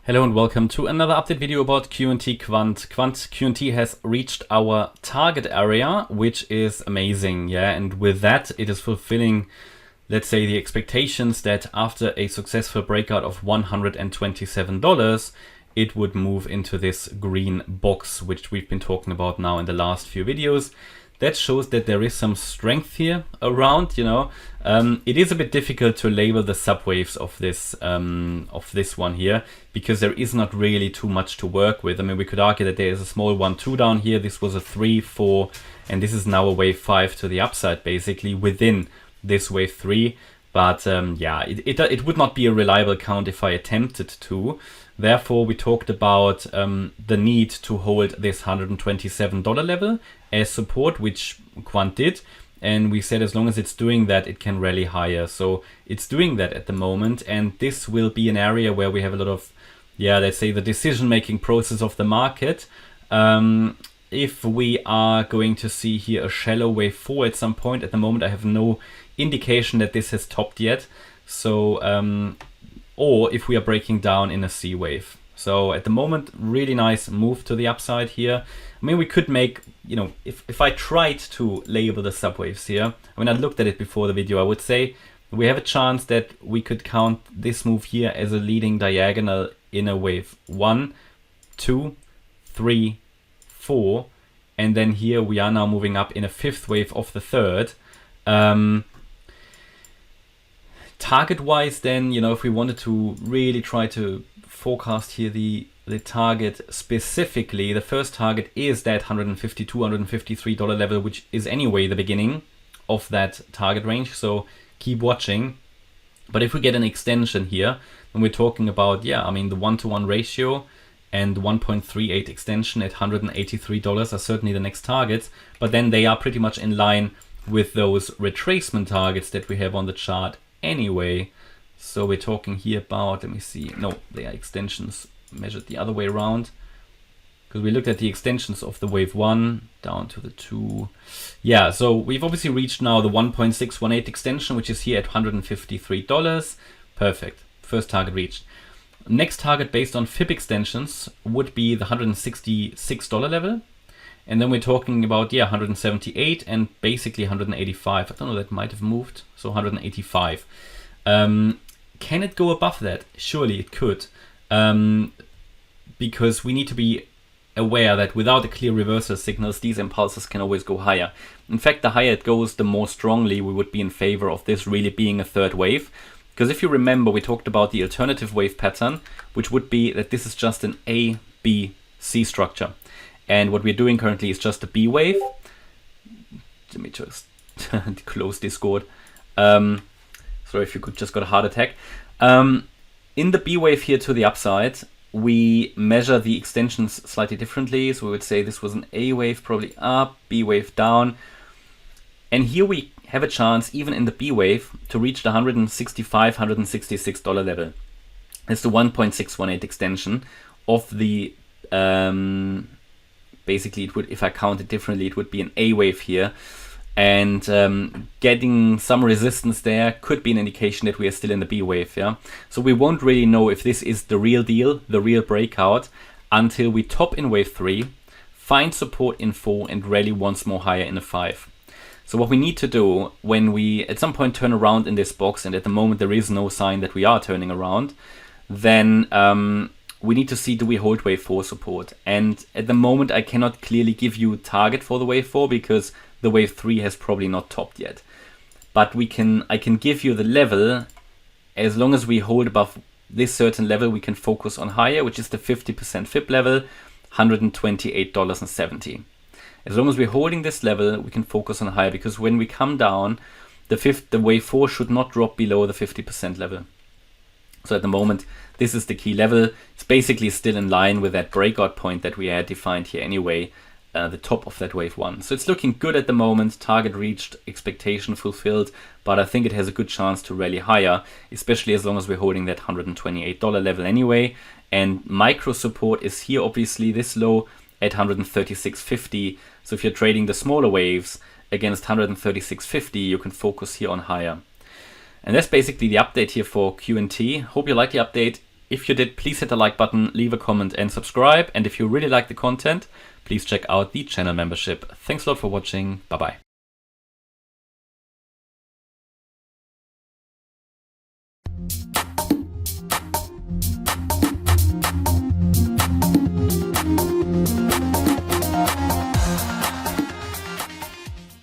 Hello and welcome to another update video about QNT Quant. Quant QNT has reached our target area, which is amazing, yeah, and with that it is fulfilling, let's say, the expectations that after a successful breakout of $127, it would move into this green box, which we've been talking about now in the last few videos. That shows that there is some strength here around, you know. It is a bit difficult to label the subwaves of this one here, because there is not really too much to work with. I mean, we could argue that there is a small 1-2 down here. This was a 3-4, and this is now a wave 5 to the upside, basically within this wave 3. But yeah, it would not be a reliable count if I attempted to. Therefore, we talked about the need to hold this $127 level as support, which Quant did. And we said as long as it's doing that, it can rally higher. So it's doing that at the moment. And this will be an area where we have a lot of, yeah, let's say the decision-making process of the market. If we are going to see here a shallow wave 4 at some point, at the moment I have no indication that this has topped yet. So, or if we are breaking down in a C wave. So at the moment, really nice move to the upside here. I mean, we could make, you know, if I tried to label the subwaves here, I mean, I looked at it before the video, I would say we have a chance that we could count this move here as a leading diagonal in a wave 1, 2, 3, 4, and then here we are now moving up in a fifth wave of the third. Target-wise then, you know, if we wanted to really try to forecast here the target specifically, the first target is that $152, $153 level, which is anyway the beginning of that target range. So keep watching. But if we get an extension here, then we're talking about, yeah, I mean, the 1-to-1 ratio and 1.38 extension at $183 are certainly the next targets. But then they are pretty much in line with those retracement targets that we have on the chart anyway. So we're talking here about, let me see, no, they are extensions measured the other way around, because we looked at the extensions of the wave 1 down to the 2. Yeah, so we've obviously reached now the 1.618 extension, which is here at $153. Perfect, first target reached. Next target based on FIB extensions would be the $166 level. And then we're talking about, yeah, 178 and basically 185. I don't know, that might have moved. So 185. Can it go above that? Surely it could. Because we need to be aware that without a clear reversal signals, these impulses can always go higher. In fact, the higher it goes, the more strongly we would be in favor of this really being a third wave. Because if you remember, we talked about the alternative wave pattern, which would be that this is just an A, B, C structure. And what we're doing currently is just a B wave. Let me just close Discord. Sorry if you could just got a heart attack. In the B wave here to the upside, we measure the extensions slightly differently. So we would say this was an A wave probably up, B wave down. And here we have a chance, even in the B wave, to reach the $165, $166 level. It's the 1.618 extension of the... basically, it would, if I count it differently, it would be an A wave here. And getting some resistance there could be an indication that we are still in the B wave, yeah? So we won't really know if this is the real deal, the real breakout, until we top in wave 3, find support in 4, and rally once more higher in a 5. So what we need to do when we at some point turn around in this box, and at the moment there is no sign that we are turning around, then we need to see, do we hold wave 4 support? And at the moment I cannot clearly give you a target for the wave 4 because the wave 3 has probably not topped yet. But I can give you the level. As long as we hold above this certain level, we can focus on higher, which is the 50% FIB level, $128.70. As long as we're holding this level, we can focus on higher, because when we come down, the wave 4 should not drop below the 50% level. So at the moment, this is the key level. It's basically still in line with that breakout point that we had defined here anyway, the top of that wave 1. So it's looking good at the moment, target reached, expectation fulfilled, but I think it has a good chance to rally higher, especially as long as we're holding that $128 level anyway. And micro support is here, obviously this low at 136.50. So if you're trading the smaller waves against 136.50, you can focus here on higher. And that's basically the update here for QNT. Hope you like the update. If you did, please hit the like button, leave a comment and subscribe. And if you really like the content, please check out the channel membership. Thanks a lot for watching. Bye bye.